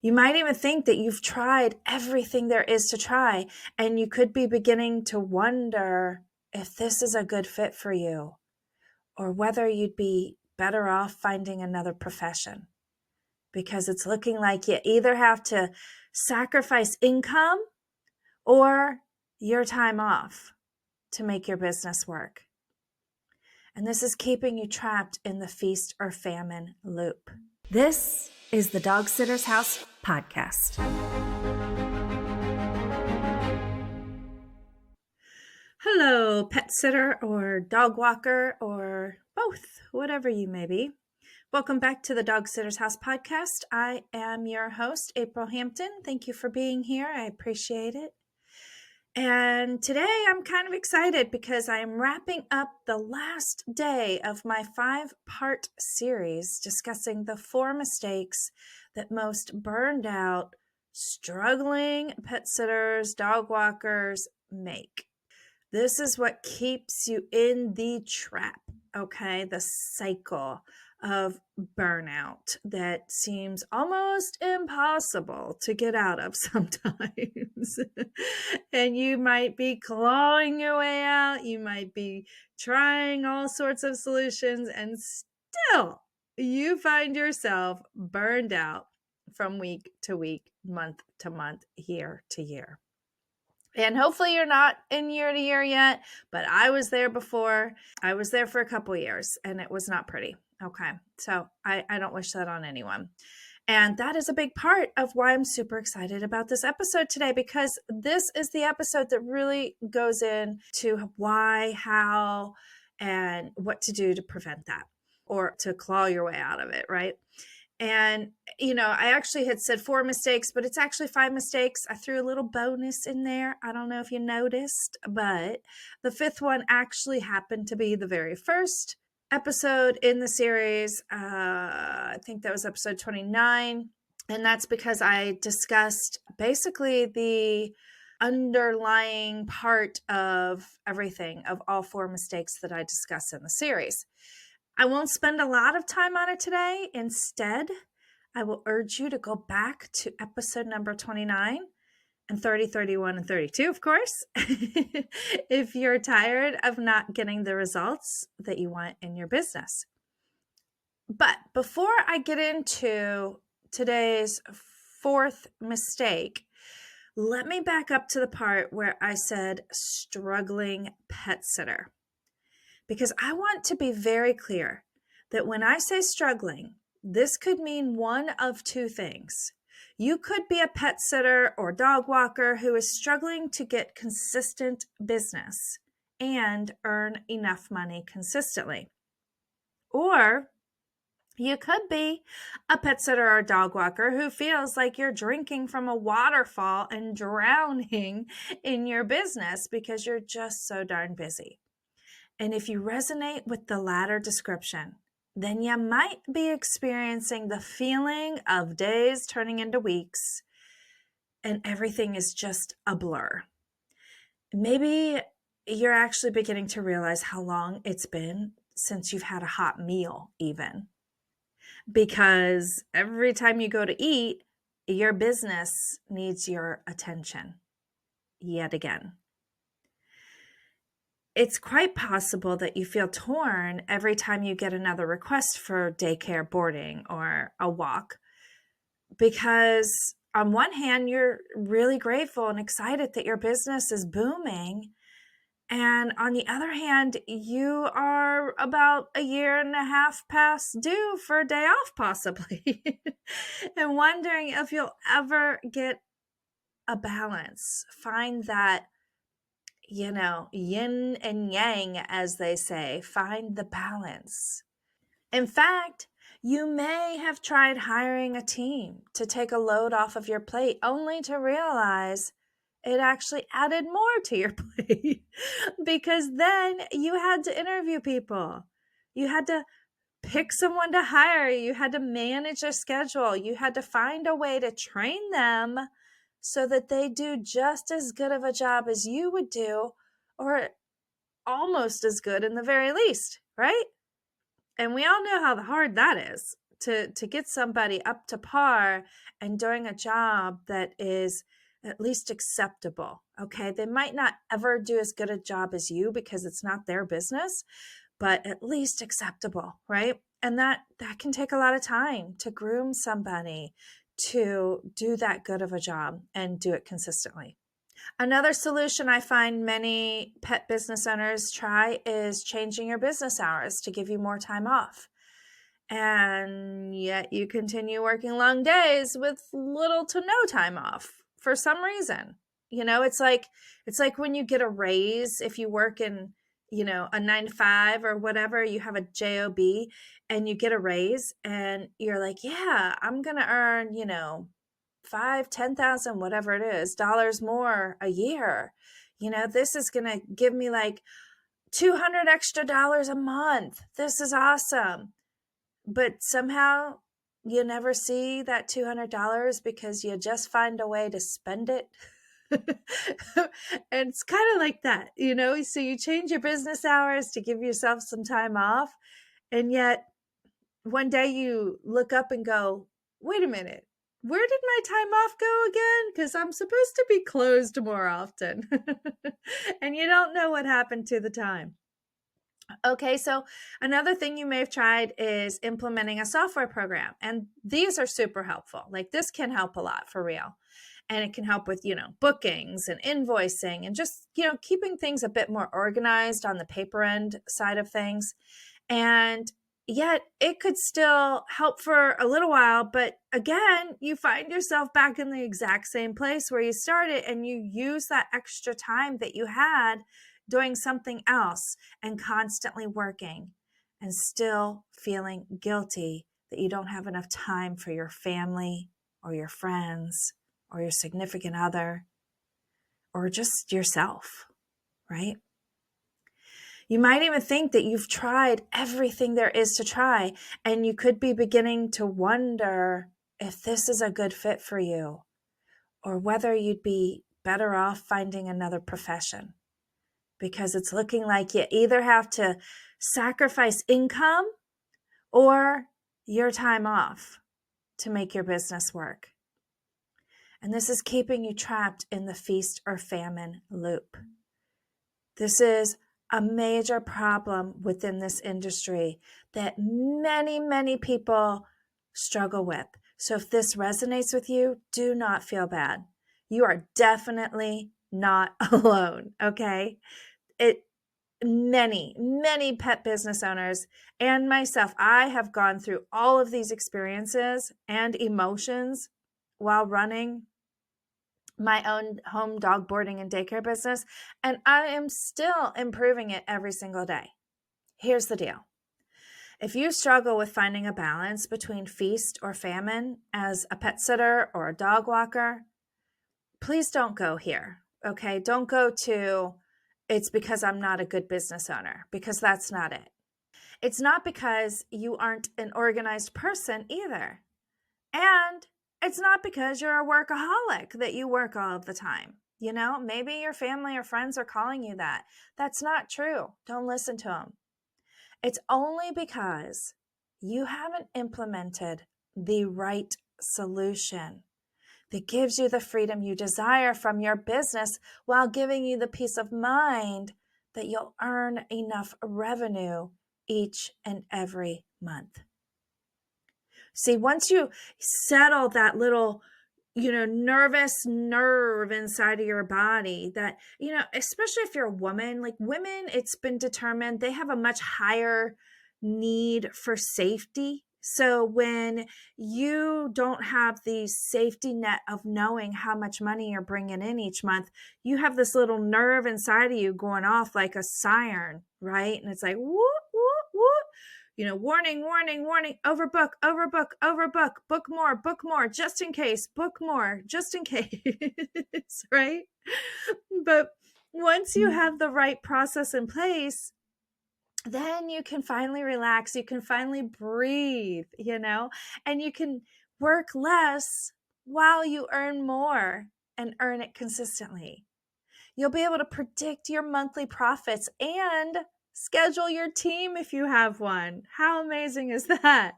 You might even think that you've tried everything there is to try, and you could be beginning to wonder if this is a good fit for you or whether you'd be better off finding another profession, because it's looking like you either have to sacrifice income or your time off to make your business work. And this is keeping you trapped in the feast or famine loop. This is the Dog Sitter's House podcast. Hello, pet sitter or dog walker or both, whatever you may be. Welcome back to the Dog Sitter's House podcast. I am your host, April Hampton. Thank you for being here. I appreciate it. And today I'm kind of excited because I am wrapping up the last day of my 5-part series discussing the 4 mistakes that most burned out, struggling pet sitters, dog walkers make. This is what keeps you in the trap, okay? The cycle of burnout that seems almost impossible to get out of sometimes. And you might be clawing your way out. You might be trying all sorts of solutions, and still you find yourself burned out from week to week, month to month, year to year. And hopefully you're not in year to year yet, but I was there before. I was there for a couple years and it was not pretty. Okay. So I don't wish that on anyone. And that is a big part of why I'm super excited about this episode today, because this is the episode that really goes into why, how, and what to do to prevent that or to claw your way out of it, right? And, I actually had said 4 mistakes, but it's actually 5 mistakes. I threw a little bonus in there. I don't know if you noticed, but the 5th one actually happened to be the very first episode in the series. I think that was episode 29. And that's because I discussed basically the underlying part of everything, of all 4 mistakes that I discuss in the series. I won't spend a lot of time on it today. Instead, I will urge you to go back to episode number 29 and 30, 31, and 32, of course, if you're tired of not getting the results that you want in your business. But before I get into today's 4th mistake, let me back up to the part where I said struggling pet sitter. Because I want to be very clear that when I say struggling, this could mean one of 2 things. You could be a pet sitter or dog walker who is struggling to get consistent business and earn enough money consistently. Or you could be a pet sitter or dog walker who feels like you're drinking from a waterfall and drowning in your business because you're just so darn busy. And if you resonate with the latter description, then you might be experiencing the feeling of days turning into weeks and everything is just a blur. Maybe you're actually beginning to realize how long it's been since you've had a hot meal even. Because every time you go to eat, your business needs your attention yet again. It's quite possible that you feel torn every time you get another request for daycare, boarding, or a walk, because on one hand, you're really grateful and excited that your business is booming. And on the other hand, you are about 1.5 years past due for a day off, possibly, and wondering if you'll ever get a balance. Find that yin and yang, as they say, find the balance. In fact, you may have tried hiring a team to take a load off of your plate only to realize it actually added more to your plate because then you had to interview people. You had to pick someone to hire. You had to manage their schedule. You had to find a way to train them so that they do just as good of a job as you would do, or almost as good in the very least, right? And we all know how hard that is to get somebody up to par and doing a job that is at least acceptable. Okay. They might not ever do as good a job as you because it's not their business, but at least acceptable, right? And that can take a lot of time to groom somebody to do that good of a job and do it consistently. Another solution I find many pet business owners try is changing your business hours to give you more time off. And yet you continue working long days with little to no time off for some reason. It's like when you get a raise, if you work in, a 9 to 5 or whatever, you have a job and you get a raise and you're like, yeah, I'm going to earn, 5, 10,000, whatever it is, dollars more a year. This is going to give me like $200 extra a month. This is awesome. But somehow you never see that $200 because you just find a way to spend it. And it's kind of like that, so you change your business hours to give yourself some time off. And yet one day you look up and go, wait a minute, where did my time off go again? Because I'm supposed to be closed more often. And you don't know what happened to the time. Okay, so another thing you may have tried is implementing a software program. And these are super helpful. Like this can help a lot for real. And it can help with, bookings and invoicing and just, keeping things a bit more organized on the paper end side of things. And yet it could still help for a little while. But again, you find yourself back in the exact same place where you started and you use that extra time that you had doing something else and constantly working and still feeling guilty that you don't have enough time for your family or your friends or your significant other or just yourself, right? You might even think that you've tried everything there is to try, and you could be beginning to wonder if this is a good fit for you or whether you'd be better off finding another profession, because it's looking like you either have to sacrifice income or your time off to make your business work. And this is keeping you trapped in the feast or famine loop. This is a major problem within this industry that many, many people struggle with. So if this resonates with you, do not feel bad. You are definitely not alone, okay? Many pet business owners and myself, I have gone through all of these experiences and emotions while running my own home dog boarding and daycare business, and I am still improving it every single day. Here's the deal. If you struggle with finding a balance between feast or famine as a pet sitter or a dog walker, please don't go here, okay? Don't go to, it's because I'm not a good business owner, because that's not it. It's not because you aren't an organized person either. And it's not because you're a workaholic that you work all of the time. Maybe your family or friends are calling you that. That's not true. Don't listen to them. It's only because you haven't implemented the right solution that gives you the freedom you desire from your business while giving you the peace of mind that you'll earn enough revenue each and every month. See, once you settle that little, nervous nerve inside of your body that, especially if you're a woman, like women, it's been determined they have a much higher need for safety. So when you don't have the safety net of knowing how much money you're bringing in each month, you have this little nerve inside of you going off like a siren, right? And it's like, whoop, whoop, whoop. Warning, warning, warning, overbook, overbook, overbook, book more, just in case, book more, just in case, right? But once you have the right process in place, then you can finally relax, you can finally breathe, and you can work less while you earn more and earn it consistently. You'll be able to predict your monthly profits and schedule your team if you have one. How amazing is that?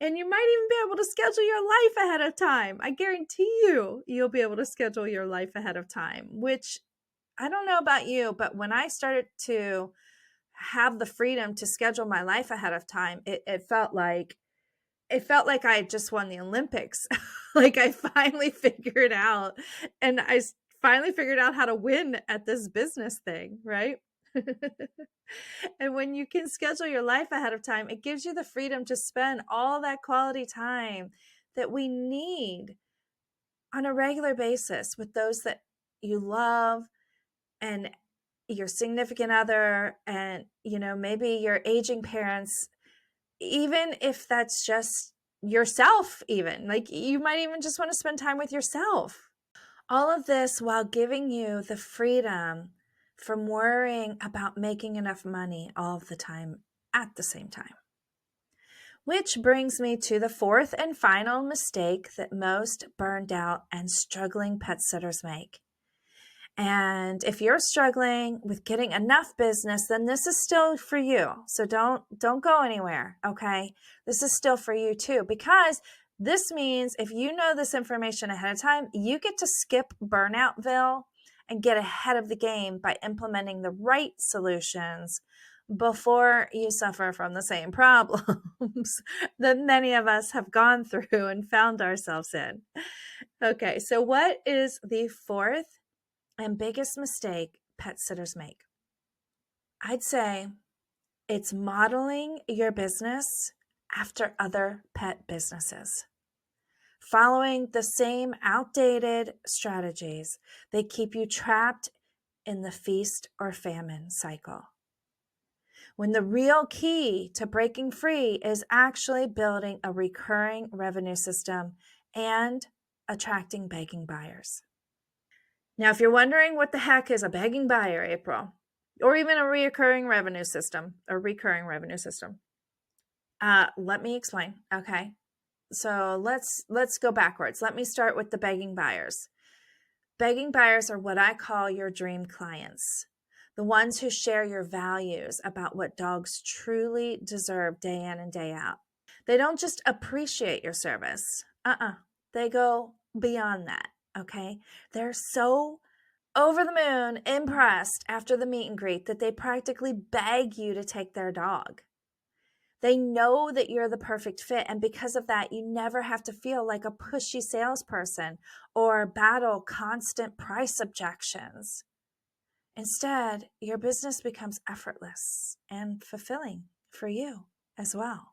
And you might even be able to schedule your life ahead of time. I guarantee you'll be able to schedule your life ahead of time, which I don't know about you, but when I started to have the freedom to schedule my life ahead of time, it felt like I just won the Olympics. Like I finally figured out how to win at this business thing, right? And when you can schedule your life ahead of time, it gives you the freedom to spend all that quality time that we need on a regular basis with those that you love and your significant other and, maybe your aging parents, even if that's just yourself, even like you might even just want to spend time with yourself. All of this while giving you the freedom from worrying about making enough money all of the time at the same time. Which brings me to the fourth and final mistake that most burned out and struggling pet sitters make. And if you're struggling with getting enough business, then this is still for you. So don't go anywhere, okay? This is still for you too, because this means if you know this information ahead of time, you get to skip Burnoutville and get ahead of the game by implementing the right solutions before you suffer from the same problems that many of us have gone through and found ourselves in. Okay, so what is the fourth and biggest mistake pet sitters make? I'd say it's modeling your business after other pet businesses. Following the same outdated strategies, they keep you trapped in the feast or famine cycle. When the real key to breaking free is actually building a recurring revenue system and attracting begging buyers. Now, if you're wondering what the heck is a begging buyer, April, or even a recurring revenue system, let me explain. Okay. So let's go backwards. Let me start with the begging buyers. Begging buyers are what I call your dream clients, the ones who share your values about what dogs truly deserve day in and day out. They don't just appreciate your service. They go beyond that. Okay. They're so over the moon impressed after the meet and greet that they practically beg you to take their dog. They know that you're the perfect fit, and because of that, you never have to feel like a pushy salesperson or battle constant price objections. Instead, your business becomes effortless and fulfilling for you as well.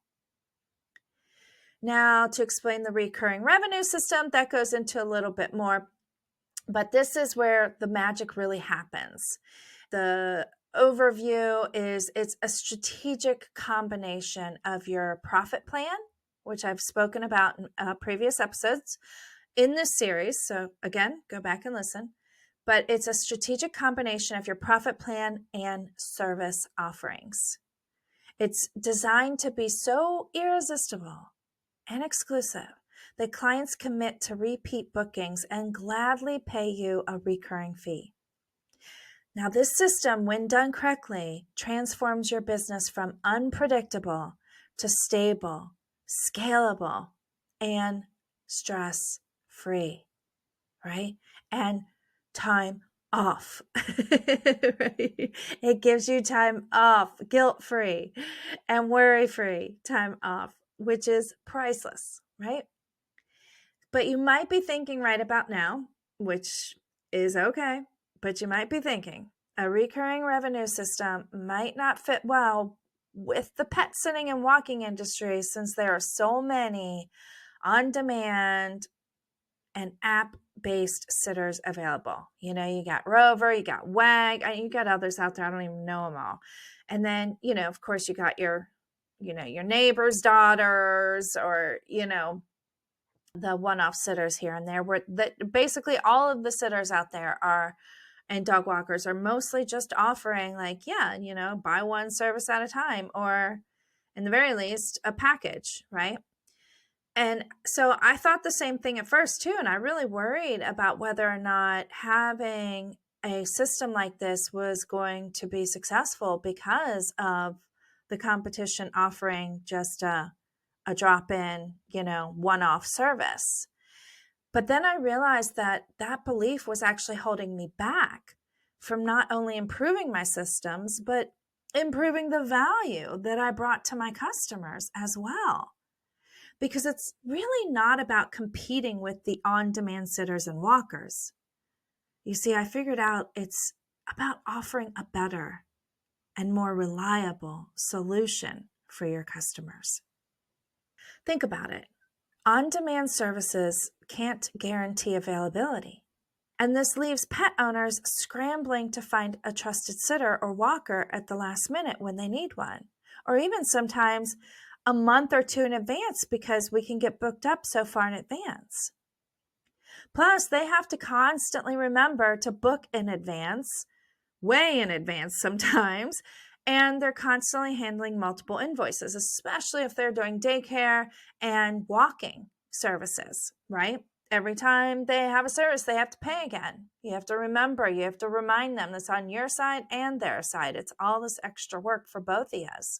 Now, to explain the recurring revenue system, that goes into a little bit more, but this is where the magic really happens. The overview is it's a strategic combination of your profit plan, which I've spoken about in previous episodes in this series. So again, go back and listen. But it's a strategic combination of your profit plan and service offerings. It's designed to be so irresistible and exclusive that clients commit to repeat bookings and gladly pay you a recurring fee. Now, this system, when done correctly, transforms your business from unpredictable to stable, scalable, and stress-free, right? And time off, right? It gives you time off, guilt-free and worry-free time off, which is priceless, right? But you might be thinking right about now, which is okay, but you might be thinking a recurring revenue system might not fit well with the pet sitting and walking industry since there are so many on-demand and app-based sitters available. You got Rover, you got Wag, you got others out there. I don't even know them all. And then, of course, you got your neighbor's daughters or, the one-off sitters here and there, where basically all of the sitters out there and dog walkers are mostly just offering buy one service at a time, or in the very least a package, right? And so I thought the same thing at first too, and I really worried about whether or not having a system like this was going to be successful because of the competition offering just a a drop-in, one-off service. But then I realized that that belief was actually holding me back from not only improving my systems, but improving the value that I brought to my customers as well. Because it's really not about competing with the on-demand sitters and walkers. You see, I figured out it's about offering a better and more reliable solution for your customers. Think about it. On-demand services can't guarantee availability. And this leaves pet owners scrambling to find a trusted sitter or walker at the last minute when they need one, or even sometimes a month or two in advance because we can get booked up so far in advance. Plus, they have to constantly remember to book in advance, way in advance sometimes, and they're constantly handling multiple invoices, especially if they're doing daycare and walking services, right? Every time they have a service, they have to pay again. You have to remember, you have to remind them that's on your side and their side. It's all this extra work for both of us.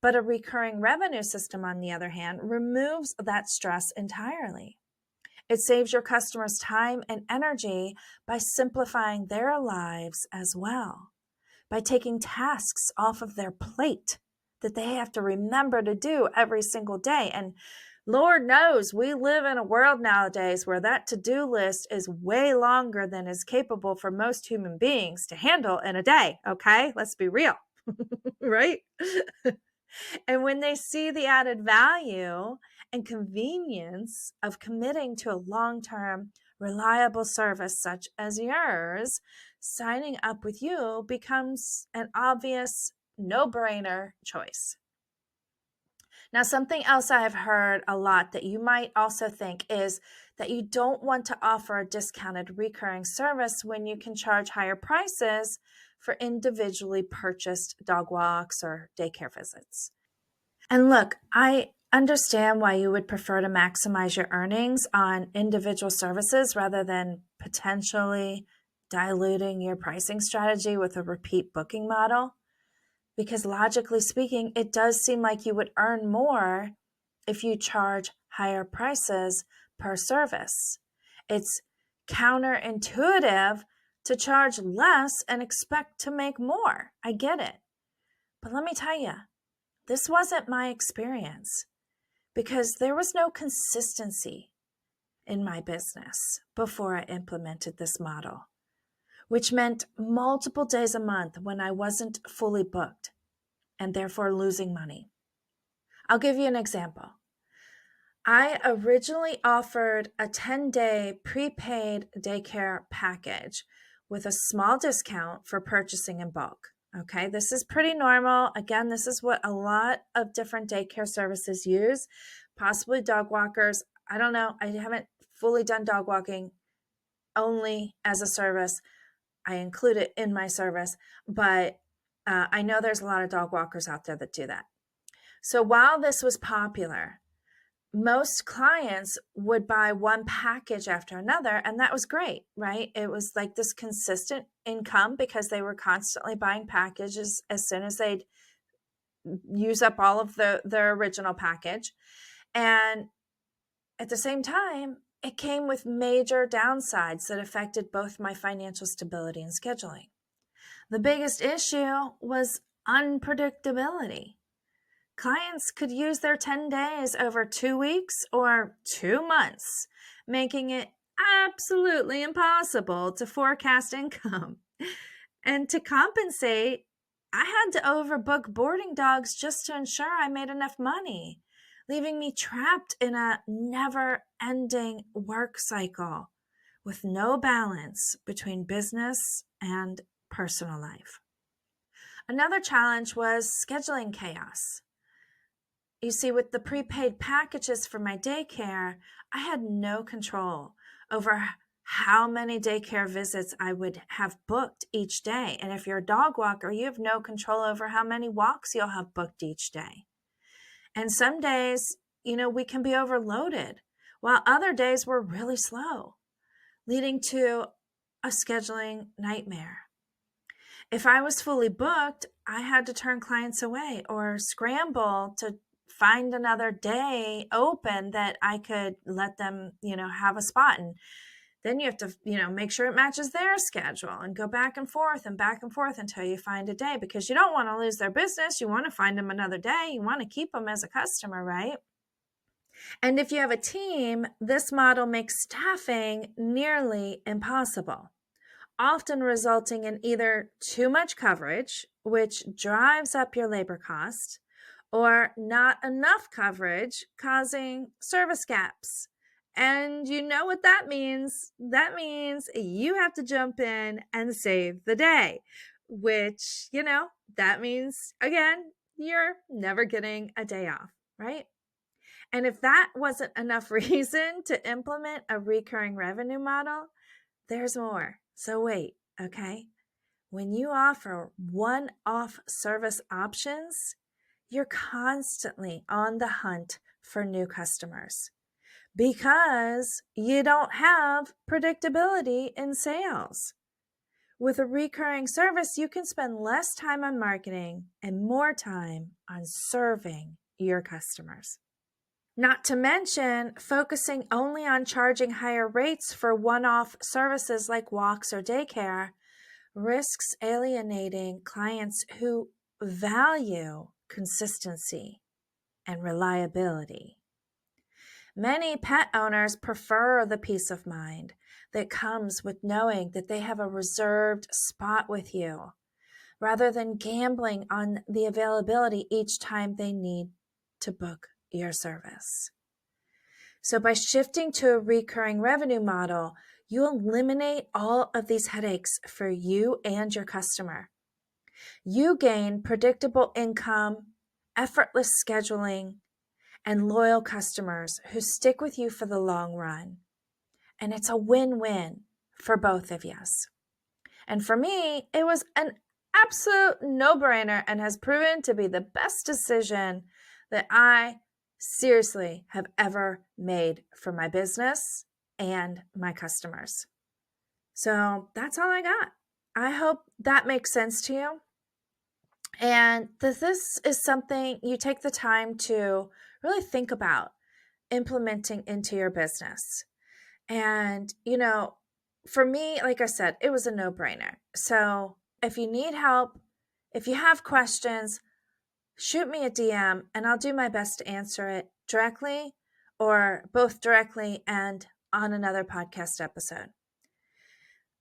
But a recurring revenue system, on the other hand, removes that stress entirely. It saves your customers time and energy by simplifying their lives as well, by taking tasks off of their plate that they have to remember to do every single day. And Lord knows we live in a world nowadays where that to-do list is way longer than is capable for most human beings to handle in a day. Okay, let's be real, right? And when they see the added value and convenience of committing to a long-term, reliable service such as yours, signing up with you becomes an obvious no-brainer choice. Now, something else I have heard a lot that you might also think is that you don't want to offer a discounted recurring service when you can charge higher prices for individually purchased dog walks or daycare visits. And look, I understand why you would prefer to maximize your earnings on individual services rather than potentially diluting your pricing strategy with a repeat booking model. Because logically speaking, it does seem like you would earn more if you charge higher prices per service. It's counterintuitive to charge less and expect to make more. I get it. But let me tell you, this wasn't my experience because there was no consistency in my business before I implemented this model, which meant multiple days a month when I wasn't fully booked and therefore losing money. I'll give you an example. I originally offered a 10-day prepaid daycare package with a small discount for purchasing in bulk. Okay, this is pretty normal. Again, this is what a lot of different daycare services use, possibly dog walkers. I don't know. I haven't fully done dog walking only as a service. I include it in my service, but I know there's a lot of dog walkers out there that do that. So while this was popular, most clients would buy one package after another, and that was great, right? It was like this consistent income because they were constantly buying packages as soon as they'd use up all of their original package. And at the same time, it came with major downsides that affected both my financial stability and scheduling. The biggest issue was unpredictability. Clients could use their 10 days over 2 weeks or 2 months, making it absolutely impossible to forecast income. And to compensate, I had to overbook boarding dogs just to ensure I made enough money, leaving me trapped in a never-ending work cycle with no balance between business and personal life. Another challenge was scheduling chaos. You see, with the prepaid packages for my daycare, I had no control over how many daycare visits I would have booked each day. And if you're a dog walker, you have no control over how many walks you'll have booked each day. And some days, we can be overloaded, while other days were really slow, leading to a scheduling nightmare. If I was fully booked, I had to turn clients away or scramble to find another day open that I could let them, have a spot. And then you have to, make sure it matches their schedule and go back and forth until you find a day, because you don't want to lose their business. You want to find them another day. You want to keep them as a customer, right? And if you have a team, this model makes staffing nearly impossible, often resulting in either too much coverage, which drives up your labor cost, or not enough coverage, causing service gaps. And you know what that means? That means you have to jump in and save the day, which, that means, again, you're never getting a day off, right? And if that wasn't enough reason to implement a recurring revenue model, there's more. So wait, okay? When you offer one-off service options, you're constantly on the hunt for new customers because you don't have predictability in sales. With a recurring service, you can spend less time on marketing and more time on serving your customers. Not to mention, focusing only on charging higher rates for one-off services like walks or daycare risks alienating clients who value consistency and reliability. Many pet owners prefer the peace of mind that comes with knowing that they have a reserved spot with you, rather than gambling on the availability each time they need to book your service. So by shifting to a recurring revenue model, you eliminate all of these headaches for you and your customer. You gain predictable income, effortless scheduling, and loyal customers who stick with you for the long run. And it's a win-win for both of us. And for me, it was an absolute no-brainer and has proven to be the best decision that I seriously have ever made for my business and my customers. So that's all I got. I hope that makes sense to you. And this is something you take the time to really think about implementing into your business. And, for me, like I said, it was a no-brainer. So if you need help, if you have questions, shoot me a DM and I'll do my best to answer it directly, or both directly and on another podcast episode.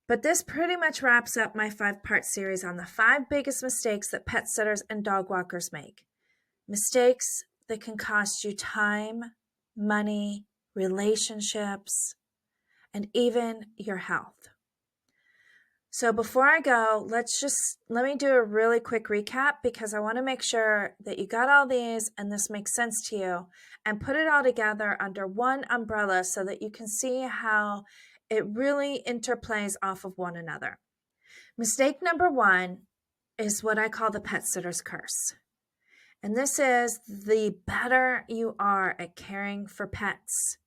But this pretty much wraps up my 5-part series on the 5 biggest mistakes that pet sitters and dog walkers make. Mistakes that can cost you time, money, relationships, and even your health. So before I go, let me do a really quick recap, because I want to make sure that you got all these and this makes sense to you, and put it all together under one umbrella so that you can see how it really interplays off of one another. Mistake number 1 is what I call the pet sitter's curse. And this is, the better you are at caring for pets,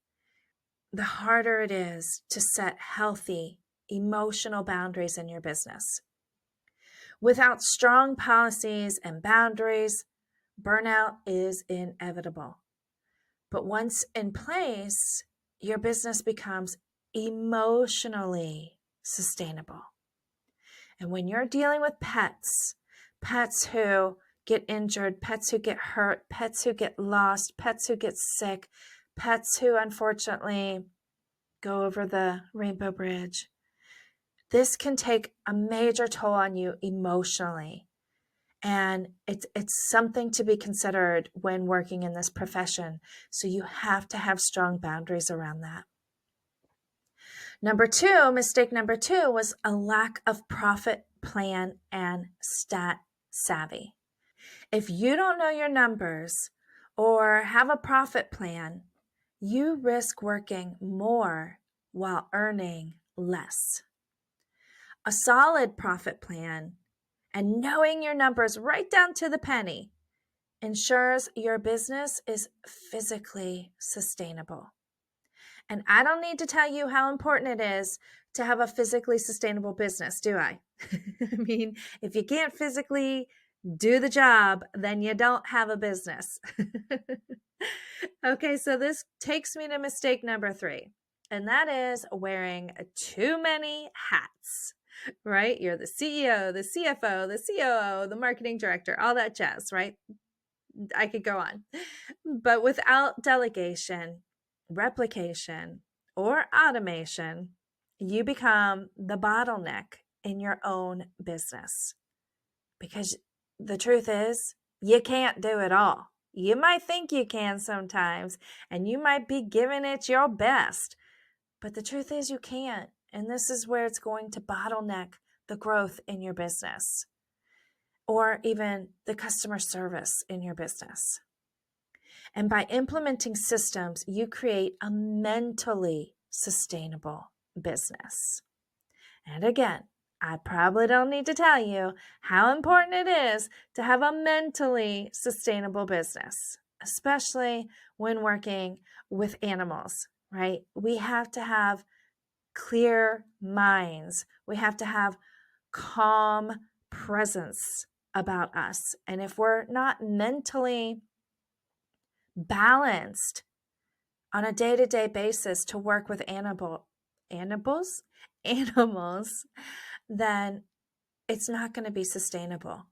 the harder it is to set healthy, emotional boundaries in your business. Without strong policies and boundaries, burnout is inevitable. But once in place, your business becomes emotionally sustainable. And when you're dealing with pets who get injured, pets who get hurt, pets who get lost, pets who get sick, pets who unfortunately go over the rainbow bridge, this can take a major toll on you emotionally. And it's something to be considered when working in this profession. So you have to have strong boundaries around that. Mistake number two was a lack of profit plan and stat savvy. If you don't know your numbers or have a profit plan, you risk working more while earning less. A solid profit plan and knowing your numbers right down to the penny ensures your business is physically sustainable. And I don't need to tell you how important it is to have a physically sustainable business, do I? I mean, if you can't physically do the job, then you don't have a business. Okay, so this takes me to mistake number 3, and that is wearing too many hats, right? You're the CEO, the CFO, the COO, the marketing director, all that jazz, right? I could go on. But without delegation, replication, or automation, you become the bottleneck in your own business. Because the truth is, you can't do it all. You might think you can sometimes, and you might be giving it your best, but the truth is you can't. And this is where it's going to bottleneck the growth in your business, or even the customer service in your business. And by implementing systems, you create a mentally sustainable business. And again, I probably don't need to tell you how important it is to have a mentally sustainable business, especially when working with animals, right? We have to have clear minds. We have to have calm presence about us. And if we're not mentally balanced on a day-to-day basis to work with animals, then it's not going to be sustainable.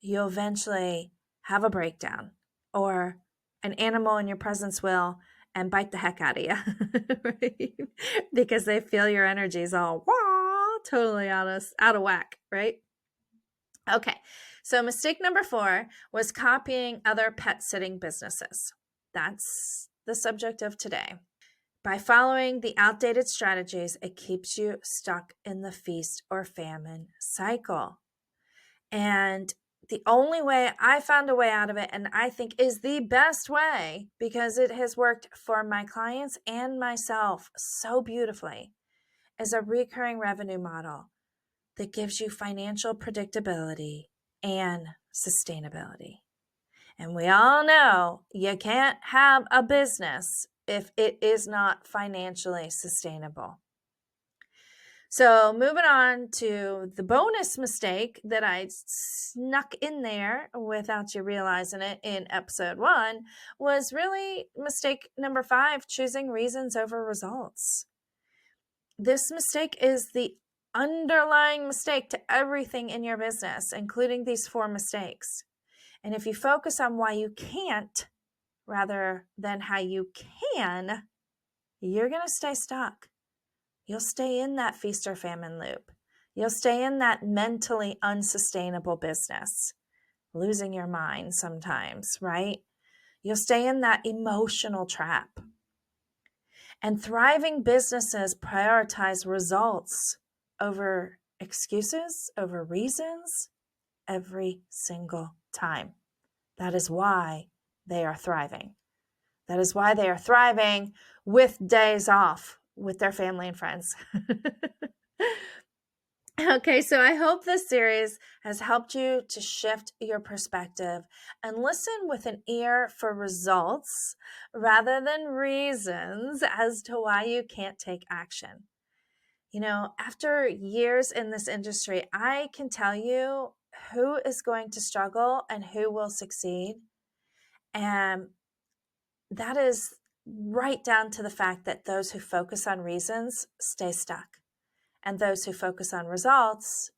You'll eventually have a breakdown, or an animal in your presence will and bite the heck out of you, right? Because they feel your energy is all totally out of whack, right? Okay, so mistake number 4 was copying other pet sitting businesses. That's the subject of today. By following the outdated strategies, it keeps you stuck in the feast or famine cycle. And the only way I found a way out of it, and I think is the best way because it has worked for my clients and myself so beautifully, is a recurring revenue model that gives you financial predictability and sustainability. And we all know you can't have a business if it is not financially sustainable. So moving on to the bonus mistake that I snuck in there without you realizing it in episode 1 was really mistake number 5, choosing reasons over results. This mistake is the underlying mistake to everything in your business, including these 4 mistakes. And if you focus on why you can't rather than how you can, you're going to stay stuck. You'll stay in that feast or famine loop. You'll stay in that mentally unsustainable business, losing your mind sometimes, right? You'll stay in that emotional trap. And thriving businesses prioritize results over excuses, over reasons, every single time. That is why they are thriving. That is why they are thriving with days off with their family and friends. Okay, so I hope this series has helped you to shift your perspective and listen with an ear for results rather than reasons as to why you can't take action. You know, after years in this industry, I can tell you who is going to struggle and who will succeed. And that is right down to the fact that those who focus on reasons stay stuck, and those who focus on results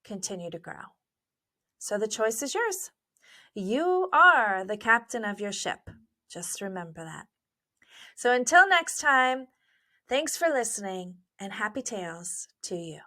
continue to grow. So the choice is yours. You are the captain of your ship. Just remember that. So until next time, thanks for listening, and happy tales to you.